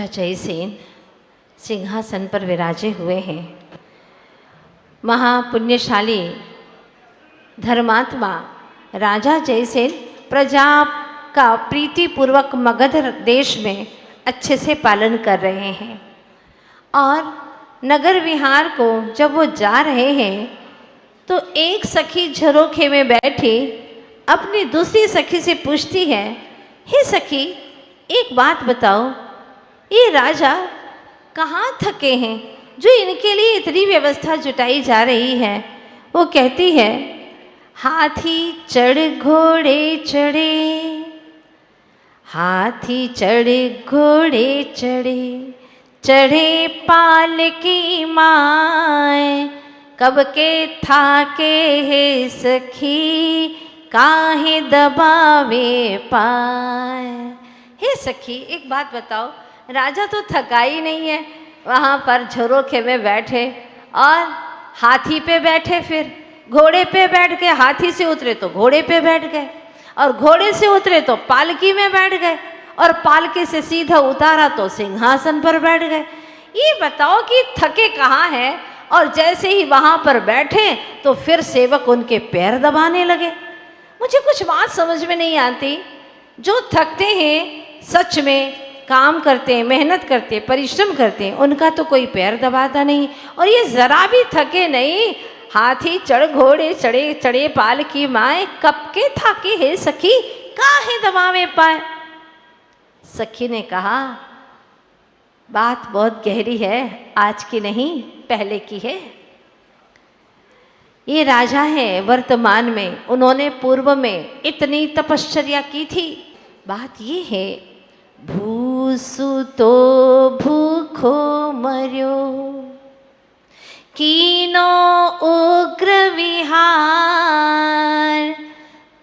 जयसेन सिंहासन पर विराजे हुए हैं। महापुण्यशाली धर्मात्मा राजा जयसेन प्रजा का प्रीतिपूर्वक मगध देश में अच्छे से पालन कर रहे हैं। और नगर विहार को जब वो जा रहे हैं तो एक सखी झरोखे में बैठी अपनी दूसरी सखी से पूछती है, हे सखी, एक बात बताओ, ये राजा कहाँ थके हैं जो इनके लिए इतनी व्यवस्था जुटाई जा रही है? वो कहती है, हाथी चढ़ घोड़े चढ़े, हाथी चढ़ घोड़े चढ़े, चढ़े पालकी माय, कब के थाके है सखी, काहे दबावे पाए। हे सखी, एक बात बताओ, राजा तो थका ही नहीं है, वहाँ पर झरोखे में बैठे और हाथी पे बैठे, फिर घोड़े पे बैठ गए, हाथी से उतरे तो घोड़े पे बैठ गए, और घोड़े से उतरे तो पालकी में बैठ गए, और पालकी से सीधा उतारा तो सिंहासन पर बैठ गए। ये बताओ कि थके कहाँ हैं? और जैसे ही वहाँ पर बैठे तो फिर सेवक उनके पैर दबाने लगे। मुझे कुछ बात समझ में नहीं आती। जो थकते हैं, सच में काम करते हैं, मेहनत करते हैं, परिश्रम करते हैं, उनका तो कोई पैर दबाता नहीं, और ये जरा भी थके नहीं। हाथी चढ़ घोड़े चढ़े, चढ़े पालकी माए, कब के थाके है सखी, काहे दबावे पाए। सखी ने कहा, बात बहुत गहरी है, आज की नहीं पहले की है। ये राजा हैं वर्तमान में, उन्होंने पूर्व में इतनी तपश्चर्या की थी। बात ये है, भूसु तो भूखो मर्यो, कीनो उग्र विहार,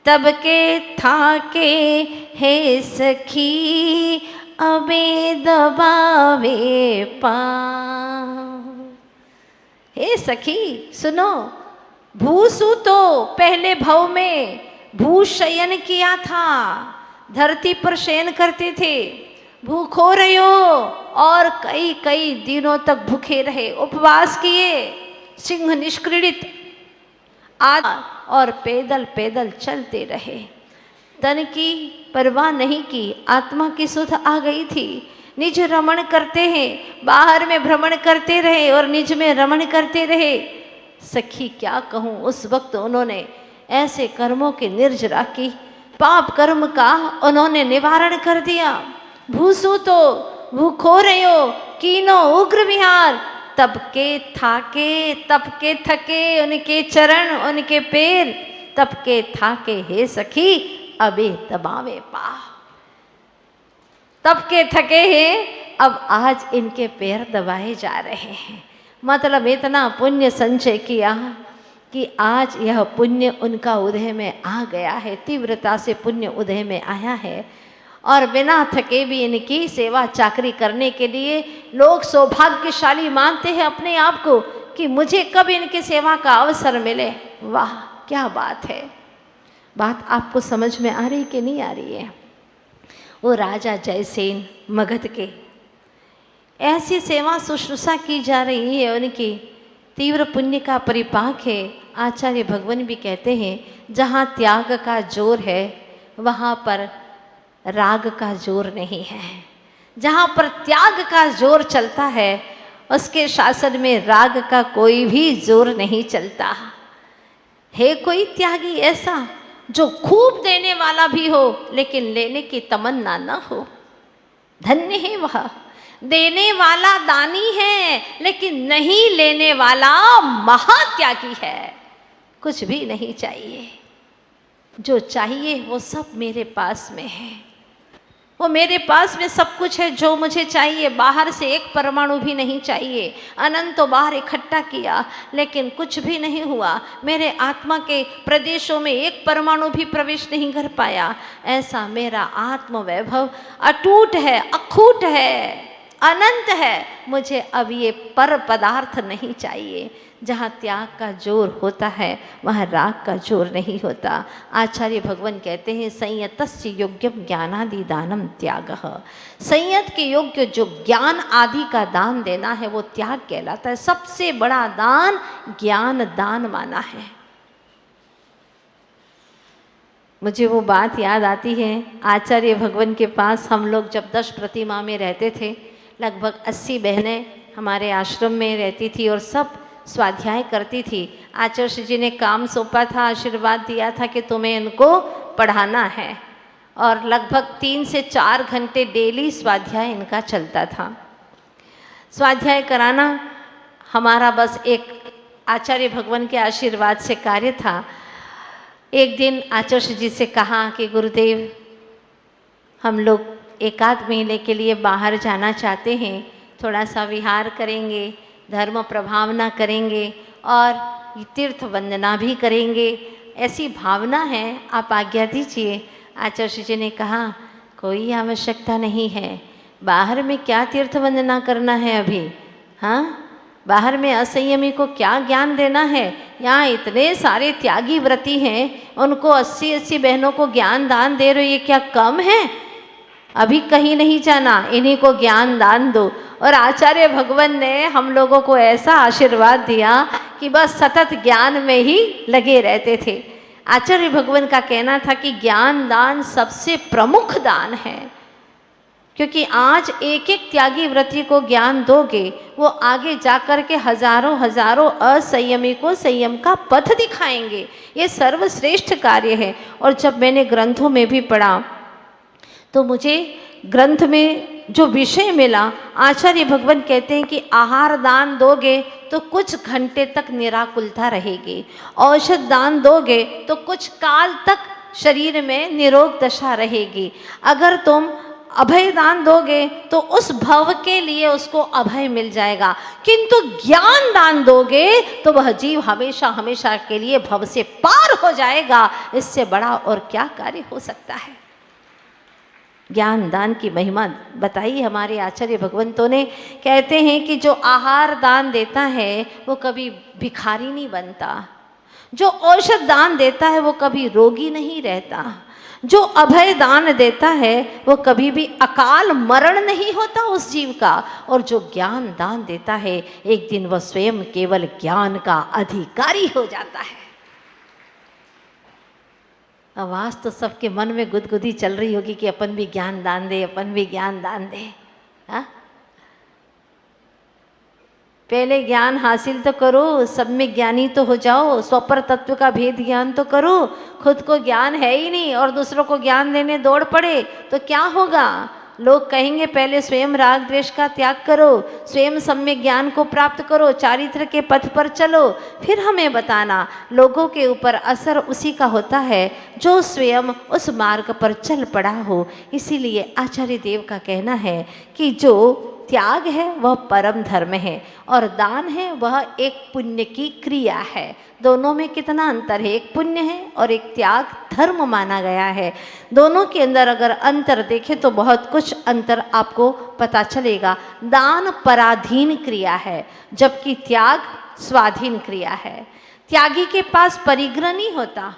तब के थाके हे सखी, अबे दबावे पाँव। हे सखी सुनो, भूसु तो पहले भव में भूशयन किया था, धरती पर शयन करते थे। भूखो रहे हो और कई कई दिनों तक भूखे रहे, उपवास किए, सिंह निष्क्रीड़ित आद और पैदल पैदल चलते रहे। तन की परवाह नहीं की, आत्मा की सुध आ गई थी। निज रमण करते हैं, बाहर में भ्रमण करते रहे और निज में रमण करते रहे। सखी क्या कहूँ, उस वक्त उन्होंने ऐसे कर्मों की निर्जरा की, पाप कर्म का उन्होंने निवारण कर दिया। भूसु तो भूखो रहो, कीनो उग्र विहार, तब के थाके, तब के थके उनके चरण, उनके पैर, तब के थाके हे सखी, अबे दबावे पा। तब के थके हैं, अब आज इनके पैर दबाए जा रहे हैं। मतलब इतना पुण्य संचय किया कि आज यह पुण्य उनका उदय में आ गया है, तीव्रता से पुण्य उदय में आया है। और बिना थके भी इनकी सेवा चाकरी करने के लिए लोग सौभाग्यशाली मानते हैं अपने आप को कि मुझे कब इनकी सेवा का अवसर मिले। वाह क्या बात है। बात आपको समझ में आ रही कि नहीं आ रही है? वो राजा जयसेन मगध के ऐसी सेवा शुश्रूषा की जा रही है, उनकी तीव्र पुण्य का परिपाक है। आचार्य भगवान भी कहते हैं, जहाँ त्याग का जोर है वहाँ पर राग का जोर नहीं है। जहाँ पर त्याग का जोर चलता है उसके शासन में राग का कोई भी जोर नहीं चलता। है कोई त्यागी ऐसा जो खूब देने वाला भी हो लेकिन लेने की तमन्ना न हो? धन्य है वह। देने वाला दानी है लेकिन नहीं लेने वाला महात्यागी है। कुछ भी नहीं चाहिए, जो चाहिए वो सब मेरे पास में है। वो मेरे पास में सब कुछ है जो मुझे चाहिए। बाहर से एक परमाणु भी नहीं चाहिए। अनंत तो बाहर इकट्ठा किया लेकिन कुछ भी नहीं हुआ। मेरे आत्मा के प्रदेशों में एक परमाणु भी प्रवेश नहीं कर पाया। ऐसा मेरा आत्म वैभव अटूट है, अखूट है, अनंत है, मुझे अब ये पर पदार्थ नहीं चाहिए। जहाँ त्याग का जोर होता है वहाँ राग का जोर नहीं होता। आचार्य भगवान कहते हैं संयतस्य योग्यम ज्ञानादि दानम त्यागः। संयत के योग्य जो ज्ञान आदि का दान देना है वो त्याग कहलाता है। सबसे बड़ा दान ज्ञान दान माना है। मुझे वो बात याद आती है, आचार्य भगवान के पास हम लोग जब 10 प्रतिमा में रहते थे, लगभग 80 बहनें हमारे आश्रम में रहती थी और सब स्वाध्याय करती थी। आचार्य जी ने काम सौंपा था, आशीर्वाद दिया था कि तुम्हें इनको पढ़ाना है और लगभग 3 से 4 घंटे डेली स्वाध्याय इनका चलता था। स्वाध्याय कराना हमारा बस एक आचार्य भगवान के आशीर्वाद से कार्य था। एक दिन आचार्य जी से कहा कि गुरुदेव, हम लोग 1 आध महीने के लिए बाहर जाना चाहते हैं, थोड़ा सा विहार करेंगे, धर्म प्रभावना करेंगे और तीर्थ वंदना भी करेंगे, ऐसी भावना है, आप आज्ञा दीजिए। आचार्य जी ने कहा कोई आवश्यकता नहीं है, बाहर में क्या तीर्थ वंदना करना है अभी, हाँ, बाहर में असंयमी को क्या ज्ञान देना है, यहाँ इतने सारे त्यागी व्रती हैं, उनको 80-80 बहनों को ज्ञान दान दे रहे हो, ये क्या कम है? अभी कहीं नहीं जाना, इन्हीं को ज्ञान दान दो। और आचार्य भगवान ने हम लोगों को ऐसा आशीर्वाद दिया कि बस सतत ज्ञान में ही लगे रहते थे। आचार्य भगवान का कहना था कि ज्ञान दान सबसे प्रमुख दान है, क्योंकि आज एक एक त्यागी व्रती को ज्ञान दोगे, वो आगे जाकर के हजारों हजारों असंयमी को संयम का पथ दिखाएंगे। ये सर्वश्रेष्ठ कार्य है। और जब मैंने ग्रंथों में भी पढ़ा तो मुझे ग्रंथ में जो विषय मिला, आचार्य भगवान कहते हैं कि आहार दान दोगे तो कुछ घंटे तक निराकुलता रहेगी, औषध दान दोगे तो कुछ काल तक शरीर में निरोग दशा रहेगी, अगर तुम अभय दान दोगे तो उस भव के लिए उसको अभय मिल जाएगा, किंतु ज्ञान दान दोगे तो वह जीव हमेशा हमेशा के लिए भव से पार हो जाएगा। इससे बड़ा और क्या कार्य हो सकता है। ज्ञान दान की महिमा बताई हमारे आचार्य भगवंतों ने। कहते हैं कि जो आहार दान देता है वो कभी भिखारी नहीं बनता, जो औषध दान देता है वो कभी रोगी नहीं रहता, जो अभय दान देता है वो कभी भी अकाल मरण नहीं होता उस जीव का, और जो ज्ञान दान देता है एक दिन वह स्वयं केवल ज्ञान का अधिकारी हो जाता है। आवाज़ तो सबके मन में गुदगुदी चल रही होगी कि अपन भी ज्ञान दान दे, अपन भी ज्ञान दान दे। हाँ, पहले ज्ञान हासिल तो करो, सब में ज्ञानी तो हो जाओ, स्वपर तत्व का भेद ज्ञान तो करो। खुद को ज्ञान है ही नहीं और दूसरों को ज्ञान देने दौड़ पड़े तो क्या होगा? लोग कहेंगे पहले स्वयं राग द्वेष का त्याग करो, स्वयं सम्यक ज्ञान को प्राप्त करो, चारित्र के पथ पर चलो, फिर हमें बताना। लोगों के ऊपर असर उसी का होता है जो स्वयं उस मार्ग पर चल पड़ा हो। इसीलिए आचार्य देव का कहना है कि जो त्याग है वह परम धर्म है और दान है वह एक पुण्य की क्रिया है। दोनों में कितना अंतर है, एक पुण्य है और एक त्याग धर्म माना गया है। दोनों के अंदर अगर अंतर देखें तो बहुत कुछ अंतर आपको पता चलेगा। दान पराधीन क्रिया है जबकि त्याग स्वाधीन क्रिया है। त्यागी के पास परिग्रह नहीं होता,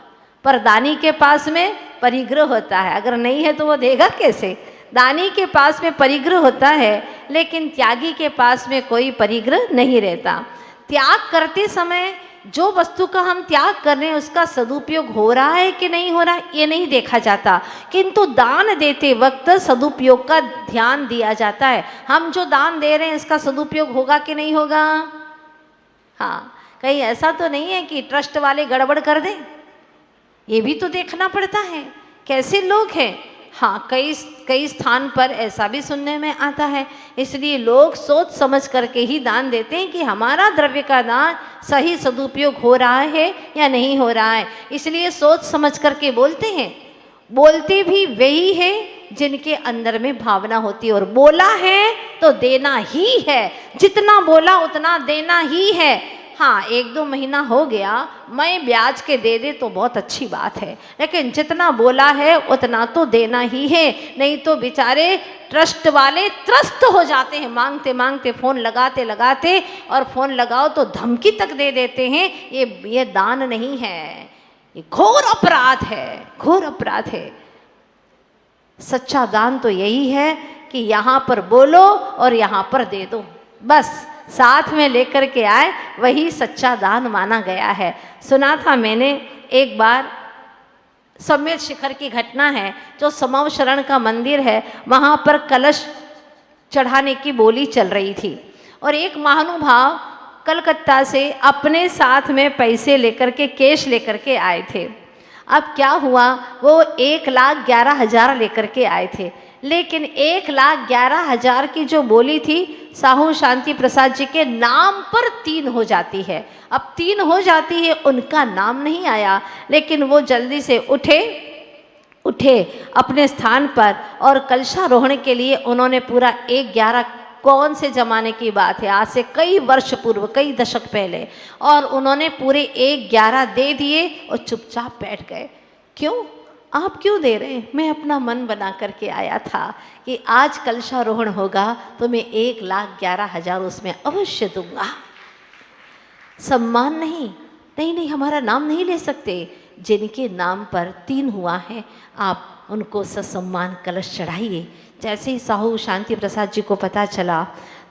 पर दानी के पास में परिग्रह होता है। अगर नहीं है तो वो देगा कैसे? दानी के पास में परिग्रह होता है लेकिन त्यागी के पास में कोई परिग्रह नहीं रहता। त्याग करते समय जो वस्तु का हम त्याग कर रहे हैं उसका सदुपयोग हो रहा है कि नहीं हो रहा ये नहीं देखा जाता, किंतु दान देते वक्त सदुपयोग का ध्यान दिया जाता है। हम जो दान दे रहे हैं इसका सदुपयोग होगा कि नहीं होगा? हाँ, कहीं ऐसा तो नहीं है कि ट्रस्ट वाले गड़बड़ कर दें, ये भी तो देखना पड़ता है कैसे लोग हैं। हाँ, कई स्थान पर ऐसा भी सुनने में आता है। इसलिए लोग सोच समझ करके ही दान देते हैं कि हमारा द्रव्य का दान सही सदुपयोग हो रहा है या नहीं हो रहा है, इसलिए सोच समझ करके बोलते हैं। बोलते भी वही है जिनके अंदर में भावना होती है, और बोला है तो देना ही है, जितना बोला उतना देना ही है। हाँ 1-2 महीना हो गया, मैं ब्याज के दे दे तो बहुत अच्छी बात है, लेकिन जितना बोला है उतना तो देना ही है, नहीं तो बेचारे ट्रस्ट वाले त्रस्त हो जाते हैं, मांगते मांगते फ़ोन लगाते लगाते, और फ़ोन लगाओ तो धमकी तक दे देते हैं। ये दान नहीं है, ये घोर अपराध है, घोर अपराध है। सच्चा दान तो यही है कि यहाँ पर बोलो और यहाँ पर दे दो, बस साथ में लेकर के आए, वही सच्चा दान माना गया है। सुना था मैंने एक बार, सम्यक शिखर की घटना है, जो समव शरण का मंदिर है वहाँ पर कलश चढ़ाने की बोली चल रही थी, और एक महानुभाव कलकत्ता से अपने साथ में पैसे लेकर के, कैश लेकर के आए थे। अब क्या हुआ, वो 1,11,000 लेकर के आए थे, लेकिन 1,11,000 की जो बोली थी साहू शांति प्रसाद जी के नाम पर 3 हो जाती है। अब 3 हो जाती है, उनका नाम नहीं आया, लेकिन वो जल्दी से उठे अपने स्थान पर, और कलशारोहण के लिए उन्होंने पूरा 1,11, कौन से ज़माने की बात है, आज से कई वर्ष पूर्व, कई दशक पहले, और उन्होंने पूरे 1,11 दे दिए और चुपचाप बैठ गए। क्यों? आप क्यों दे रहे हैं? मैं अपना मन बना करके आया था कि आज कलशारोहण होगा तो मैं 1,11,000 उसमें अवश्य दूंगा। सम्मान नहीं, नहीं नहीं, हमारा नाम नहीं ले सकते। जिनके नाम पर 3 हुआ है, आप उनको ससम्मान कलश चढ़ाइए। जैसे ही साहू शांति प्रसाद जी को पता चला,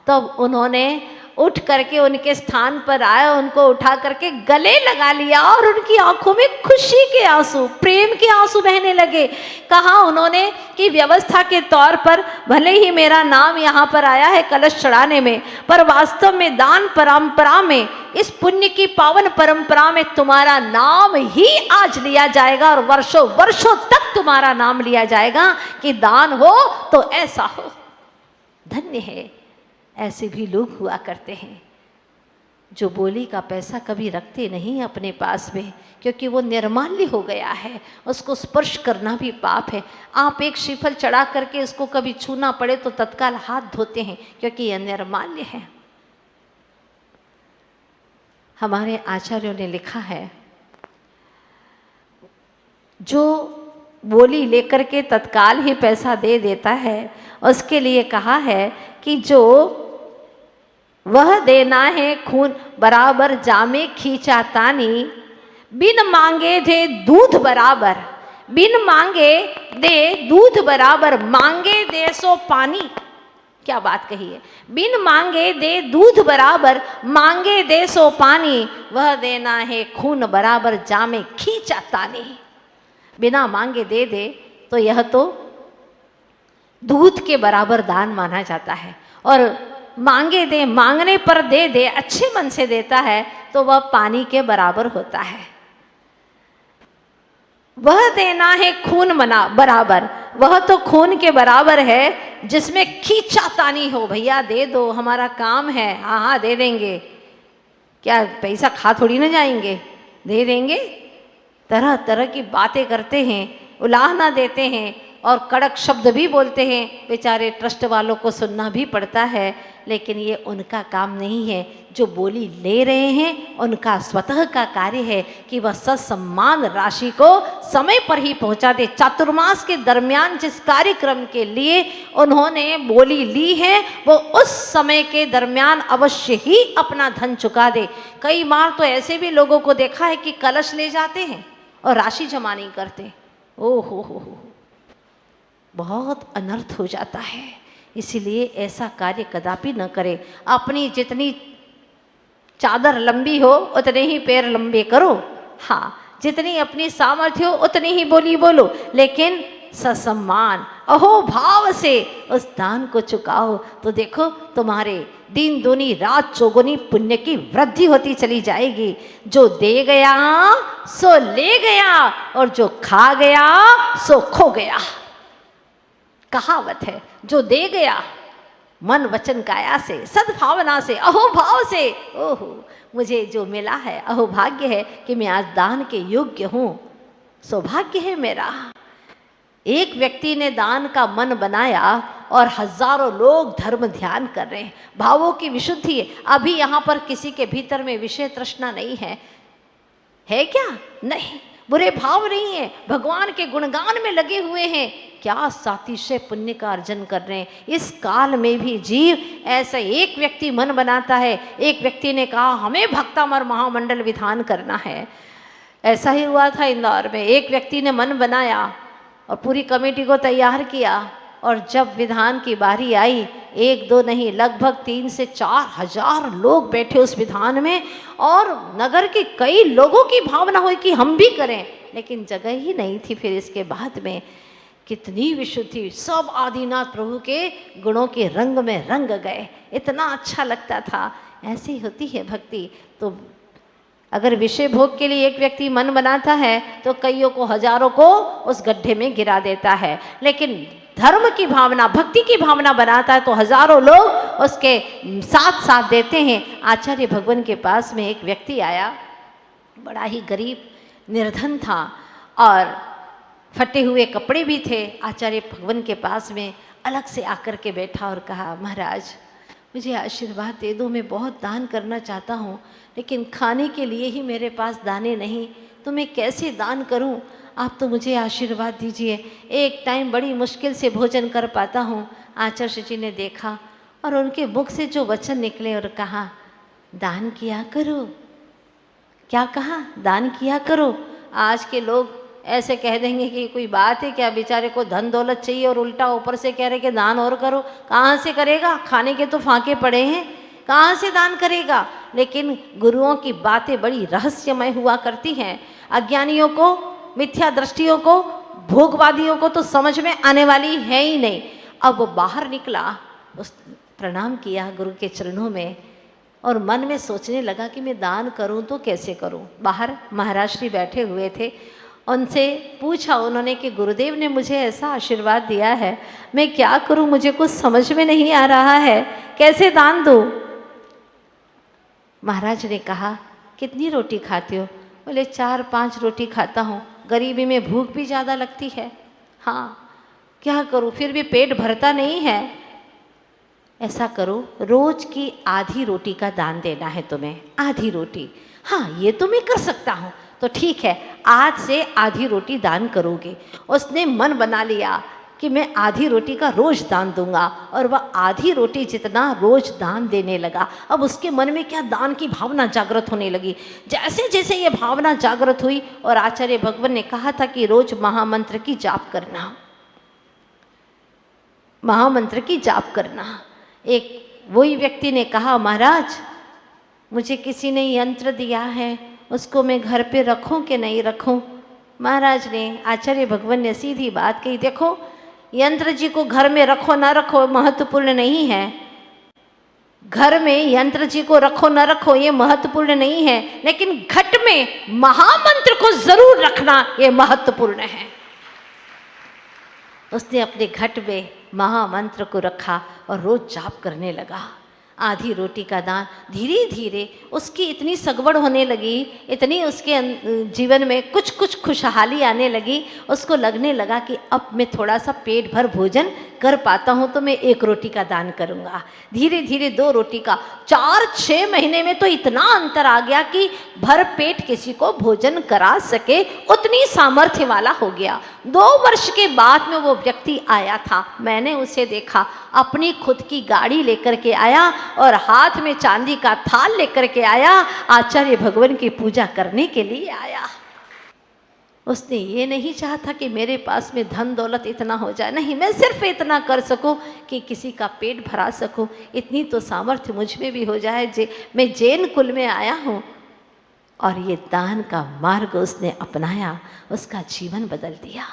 तब उन्होंने उठ करके उनके स्थान पर आया, उनको उठा करके गले लगा लिया, और उनकी आंखों में खुशी के आंसू, प्रेम के आंसू बहने लगे। कहा उन्होंने कि व्यवस्था के तौर पर भले ही मेरा नाम यहाँ पर आया है कलश चढ़ाने में, पर वास्तव में दान परंपरा में, इस पुण्य की पावन परंपरा में तुम्हारा नाम ही आज लिया जाएगा, और वर्षों वर्षों तक तुम्हारा नाम लिया जाएगा कि दान हो तो ऐसा हो। धन्य है, ऐसे भी लोग हुआ करते हैं जो बोली का पैसा कभी रखते नहीं अपने पास में, क्योंकि वो निर्माल्य हो गया है, उसको स्पर्श करना भी पाप है। आप एक श्रीफल चढ़ा करके उसको कभी छूना पड़े तो तत्काल हाथ धोते हैं, क्योंकि यह निर्माल्य है। हमारे आचार्यों ने लिखा है, जो बोली लेकर के तत्काल ही पैसा दे देता है, उसके लिए कहा है कि जो वह देना है खून बराबर जामे खींचा तानी, बिन मांगे दे दूध बराबर, बिन मांगे दे दूध बराबर, मांगे दे सो पानी। क्या बात कही है, बिन मांगे दे दूध बराबर, मांगे दे सो पानी, वह देना है खून बराबर जामे खींचा तानी। बिना मांगे दे दे तो यह तो दूध के बराबर दान माना जाता है, और मांगे दे, मांगने पर दे दे, अच्छे मन से देता है तो वह पानी के बराबर होता है। वह देना है खून मना बराबर, वह तो खून के बराबर है जिसमें खींचातानी हो। भैया दे दो, हमारा काम है, हाँ हाँ दे देंगे, क्या पैसा खा थोड़ी ना जाएंगे, दे देंगे। तरह तरह की बातें करते हैं, उलाहना देते हैं, और कड़क शब्द भी बोलते हैं। बेचारे ट्रस्ट वालों को सुनना भी पड़ता है, लेकिन ये उनका काम नहीं है। जो बोली ले रहे हैं उनका स्वतः का कार्य है कि वह ससम्मान राशि को समय पर ही पहुंचा दे। चातुर्मास के दरमियान जिस कार्यक्रम के लिए उन्होंने बोली ली है, वो उस समय के दरमियान अवश्य ही अपना धन चुका दे। कई बार तो ऐसे भी लोगों को देखा है कि कलश ले जाते हैं और राशि जमा नहीं करते। ओ हो, बहुत अनर्थ हो जाता है। इसीलिए ऐसा कार्य कदापि न करें। अपनी जितनी चादर लंबी हो उतने ही पैर लंबे करो। हाँ, जितनी अपनी सामर्थ्य हो उतनी ही बोली बोलो, लेकिन ससम्मान अहो भाव से उस दान को चुकाओ, तो देखो तुम्हारे दिन दूनी रात चौगुनी पुण्य की वृद्धि होती चली जाएगी। जो दे गया सो ले गया, और जो खा गया सो खो गया। कहावत है, जो दे गया मन वचन काया से, सद्भावना से, अहोभाव से, ओहो मुझे जो मिला है, अहोभाग्य है कि मैं आज दान के योग्य हूँ, सौभाग्य है मेरा। एक व्यक्ति ने दान का मन बनाया और हजारों लोग धर्म ध्यान कर रहे हैं। भावों की विशुद्धि है। अभी यहाँ पर किसी के भीतर में विषय तृष्णा नहीं है क्या? नहीं, बुरे भाव नहीं है, भगवान के गुणगान में लगे हुए हैं। क्या सातिशय पुण्य का अर्जन कर रहे हैं। इस काल में भी जीव ऐसा एक व्यक्ति मन बनाता है। एक व्यक्ति ने कहा हमें भक्तामर महामंडल विधान करना है। ऐसा ही हुआ था इंदौर में। एक व्यक्ति ने मन बनाया और पूरी कमेटी को तैयार किया, और जब विधान की बारी आई, एक दो नहीं लगभग 3 से 4 हजार लोग बैठे उस विधान में, और नगर के कई लोगों की भावना हुई कि हम भी करें, लेकिन जगह ही नहीं थी। फिर इसके बाद में कितनी विशुद्धि, सब आदिनाथ प्रभु के गुणों के रंग में रंग गए। इतना अच्छा लगता था। ऐसी होती है भक्ति। तो अगर विषय भोग के लिए एक व्यक्ति मन बनाता है तो कईयों को, हजारों को उस गड्ढे में गिरा देता है। लेकिन धर्म की भावना, भक्ति की भावना बनाता है तो हजारों लोग उसके साथ साथ देते हैं। आचार्य भगवान के पास में एक व्यक्ति आया, बड़ा ही गरीब निर्धन था और फटे हुए कपड़े भी थे। आचार्य भगवान के पास में अलग से आकर के बैठा और कहा, महाराज मुझे आशीर्वाद दे दो, मैं बहुत दान करना चाहता हूँ, लेकिन खाने के लिए ही मेरे पास दाने नहीं, तो मैं कैसे दान करूँ? आप तो मुझे आशीर्वाद दीजिए। एक टाइम बड़ी मुश्किल से भोजन कर पाता हूँ। आचार्य जी ने देखा और उनके मुख से जो वचन निकले और कहा, दान किया करो। क्या कहा? दान किया करो। आज के लोग ऐसे कह देंगे कि कोई बात है क्या, बेचारे को धन दौलत चाहिए और उल्टा ऊपर से कह रहे कि दान और करो। कहाँ से करेगा? खाने के तो फाके पड़े हैं, कहाँ से दान करेगा? लेकिन गुरुओं की बातें बड़ी रहस्यमय हुआ करती हैं। अज्ञानियों को, मिथ्या दृष्टियों को, भोगवादियों को तो समझ में आने वाली है ही नहीं। अब वो बाहर निकला, उस प्रणाम किया गुरु के चरणों में और मन में सोचने लगा कि मैं दान करूं तो कैसे करूं। बाहर महाराज श्री बैठे हुए थे, उनसे पूछा उन्होंने कि गुरुदेव ने मुझे ऐसा आशीर्वाद दिया है, मैं क्या करूं, मुझे कुछ समझ में नहीं आ रहा है, कैसे दान दूं? महाराज ने कहा, कितनी रोटी खाते हो? बोले 4-5 रोटी खाता हूँ, गरीबी में भूख भी ज़्यादा लगती है। हाँ, क्या करूँ, फिर भी पेट भरता नहीं है। ऐसा करो, रोज की आधी रोटी का दान देना है तुम्हें, आधी रोटी। हाँ, ये तो मैं कर सकता हूँ। तो ठीक है, आज से आधी रोटी दान करोगे। उसने मन बना लिया कि मैं आधी रोटी का रोज दान दूंगा, और वह आधी रोटी जितना रोज दान देने लगा। अब उसके मन में क्या दान की भावना जागृत होने लगी। जैसे जैसे ये भावना जागृत हुई, और आचार्य भगवान ने कहा था कि रोज महामंत्र की जाप करना, महामंत्र की जाप करना। एक वही व्यक्ति ने कहा, महाराज मुझे किसी ने यंत्र दिया है, उसको मैं घर पे रखूं कि नहीं रखूं? महाराज ने, आचार्य भगवान ने सीधी बात कही, देखो यंत्र जी को घर में रखो ना रखो महत्वपूर्ण नहीं है। घर में यंत्र जी को रखो ना रखो ये महत्वपूर्ण नहीं है, लेकिन घट में महामंत्र को जरूर रखना ये महत्वपूर्ण है। उसने अपने घट में महामंत्र को रखा और रोज जाप करने लगा। आधी रोटी का दान, धीरे धीरे उसकी इतनी सगवड़ होने लगी, इतनी उसके जीवन में कुछ कुछ खुशहाली आने लगी। उसको लगने लगा कि अब मैं थोड़ा सा पेट भर भोजन कर पाता हूँ तो मैं 1 रोटी का दान करूँगा। धीरे धीरे 2 रोटी का, 4-6 महीने में तो इतना अंतर आ गया कि भर पेट किसी को भोजन करा सके उतनी सामर्थ्य वाला हो गया। 2 वर्ष के बाद में वो व्यक्ति आया था, मैंने उसे देखा, अपनी खुद की गाड़ी लेकर के आया और हाथ में चांदी का थाल लेकर के आया, आचार्य भगवान की पूजा करने के लिए आया। उसने ये नहीं चाहा था कि मेरे पास में धन दौलत इतना हो जाए, नहीं, मैं सिर्फ इतना कर सकूं कि किसी का पेट भरा सकूं, इतनी तो सामर्थ्य मुझ में भी हो जाए। मैं जैन कुल में आया हूँ। और ये दान का मार्ग उसने अपनाया, उसका जीवन बदल दिया।